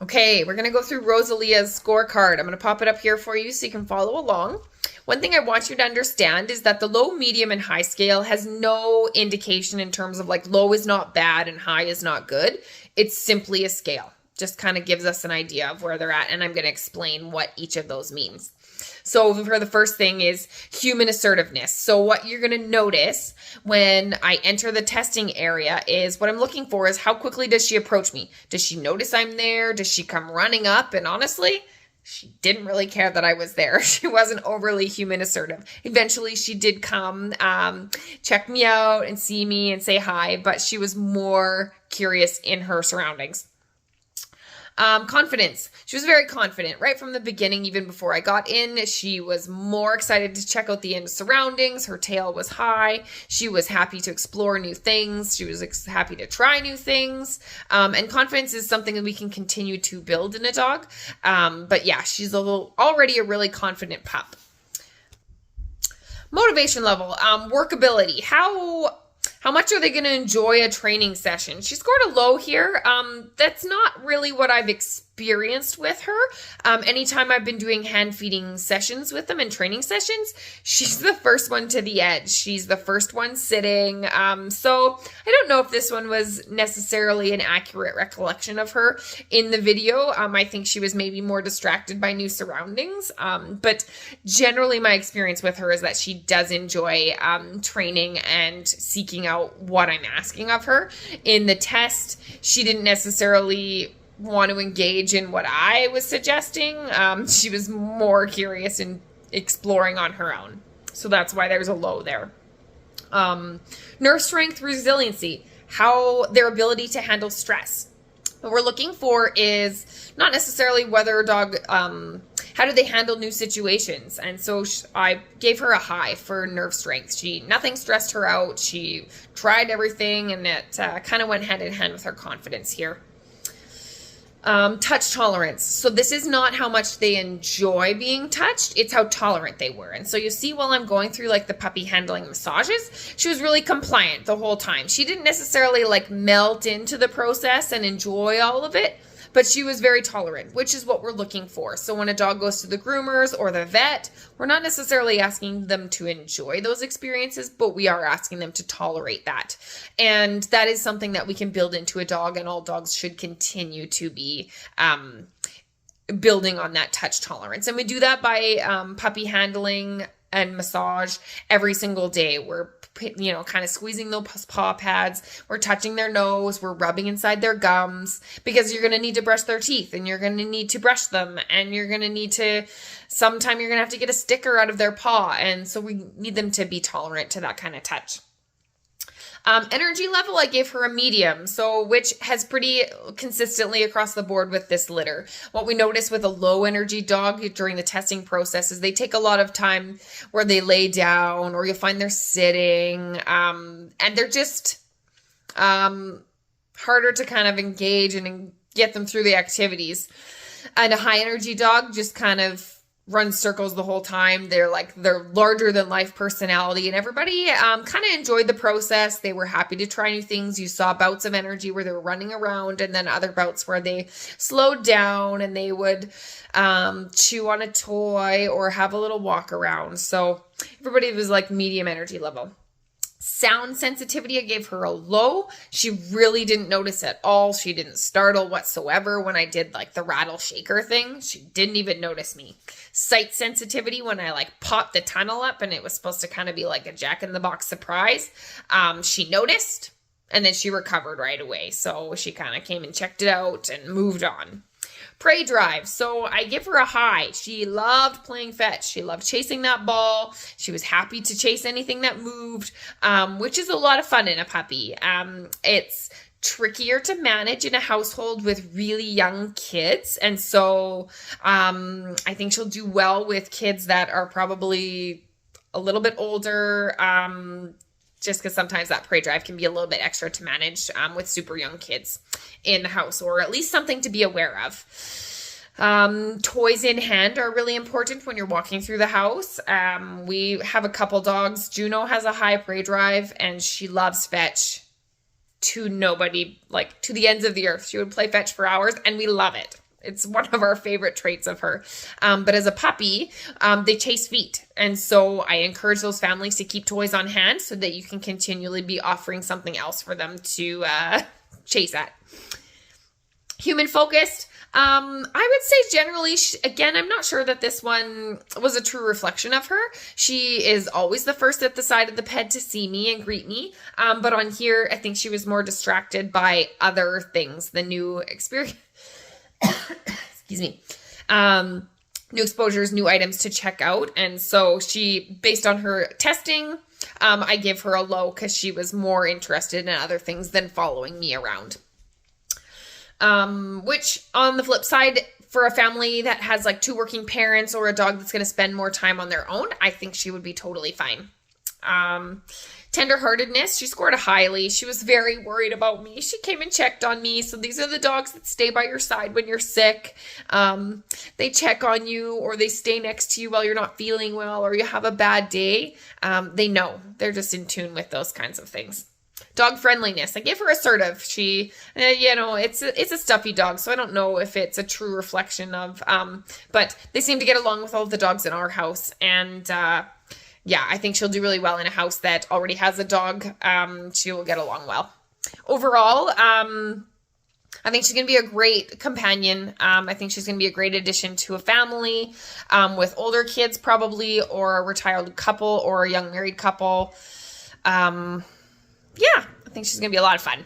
Okay, we're going to go through Roselia's scorecard. I'm going to pop it up here for you so you can follow along. One thing I want you to understand is that the low, medium, and high scale has no indication in terms of like low is not bad and high is not good. It's simply a scale. Just kind of gives us an idea of where they're at, and I'm going to explain what each of those means. So for the first thing is human assertiveness. So what you're going to notice when I enter the testing area is what I'm looking for is how quickly does she approach me? Does she notice I'm there? Does she come running up? And honestly, she didn't really care that I was there. She wasn't overly human assertive. Eventually, she did come check me out and see me and say hi, but she was more curious in her surroundings. Confidence. She was very confident right from the beginning. Even before I got in, she was more excited to check out the surroundings. Her tail was high. She was happy to explore new things. She was happy to try new things. And confidence is something that we can continue to build in a dog. But yeah, she's already a really confident pup. Motivation level, workability. How much are they going to enjoy a training session? She scored a low here. That's not really what I've experienced with her. Anytime I've been doing hand feeding sessions with them and training sessions, she's the first one to the edge. She's the first one sitting. So I don't know if this one was necessarily an accurate recollection of her in the video. I think she was maybe more distracted by new surroundings. But generally my experience with her is that she does enjoy training and seeking out what I'm asking of her. In the test, she didn't necessarily want to engage in what I was suggesting. She was more curious in exploring on her own. So that's why there's a low there. Nerve strength, resiliency, how their ability to handle stress. What we're looking for is not necessarily whether a dog, how do they handle new situations? And so I gave her a high for nerve strength. Nothing stressed her out. She tried everything, and it kind of went hand in hand with her confidence here. Touch tolerance. So this is not how much they enjoy being touched, it's how tolerant they were. And so you see while I'm going through like the puppy handling massages, she was really compliant the whole time. She didn't necessarily like melt into the process and enjoy all of it, but she was very tolerant, which is what we're looking for. So when a dog goes to the groomers or the vet, we're not necessarily asking them to enjoy those experiences, but we are asking them to tolerate that. And that is something that we can build into a dog, and all dogs should continue to be building on that touch tolerance. And we do that by puppy handling and massage every single day. We're kind of squeezing those paw pads. We're touching their nose. We're rubbing inside their gums, because you're going to need to brush their teeth, and you're going to need to brush them, and you're going to need to, sometime you're going to have to get a sticker out of their paw. And so we need them to be tolerant to that kind of touch. Energy level, I gave her a medium, so which has pretty consistently across the board with this litter. What we notice with a low energy dog during the testing process is they take a lot of time where they lay down, or you'll find they're sitting, and they're just harder to kind of engage and get them through the activities. And a high energy dog just kind of runs circles the whole time. They're larger than life personality, and everybody kind of enjoyed the process. They were happy to try new things. You saw bouts of energy where they were running around, and then other bouts where they slowed down and they would chew on a toy or have a little walk around. So everybody was like medium energy level. Sound sensitivity, I gave her a low. She really didn't notice at all. She didn't startle whatsoever when I did like the rattle shaker thing. She didn't even notice me. Sight sensitivity, when I like popped the tunnel up and it was supposed to kind of be like a Jack-in-the-Box surprise, she noticed, and then she recovered right away. So she kind of came and checked it out and moved on. Prey drive. So I give her a high. She loved playing fetch. She loved chasing that ball. She was happy to chase anything that moved, which is a lot of fun in a puppy. It's trickier to manage in a household with really young kids. And so I think she'll do well with kids that are probably a little bit older, just because sometimes that prey drive can be a little bit extra to manage with super young kids in the house, or at least something to be aware of. Toys in hand are really important when you're walking through the house. We have a couple dogs. Juno has a high prey drive, and she loves fetch to nobody, like to the ends of the earth. She would play fetch for hours, and we love it. It's one of our favorite traits of her. But as a puppy, they chase feet. And so I encourage those families to keep toys on hand so that you can continually be offering something else for them to chase at. Human focused. I would say generally, again, I'm not sure that this one was a true reflection of her. She is always the first at the side of the bed to see me and greet me. But on here, I think she was more distracted by other things, the new experience. Excuse me. New exposures, new items to check out. And so she, based on her testing, I give her a low because she was more interested in other things than following me around. Which on the flip side, for a family that has like 2 working parents or a dog that's going to spend more time on their own, I think she would be totally fine. Tenderheartedness, she scored a highly. She was very worried about me. She came and checked on me. So these are the dogs that stay by your side when you're sick. They check on you, or they stay next to you while you're not feeling well, or you have a bad day. They know. They're just in tune with those kinds of things. Dog friendliness. I give her assertive. She, it's a stuffy dog, so I don't know if it's a true reflection of, but they seem to get along with all of the dogs in our house. And, I think she'll do really well in a house that already has a dog. She will get along well. Overall, I think she's going to be a great companion. I think she's going to be a great addition to a family, with older kids probably, or a retired couple, or a young married couple. I think she's going to be a lot of fun.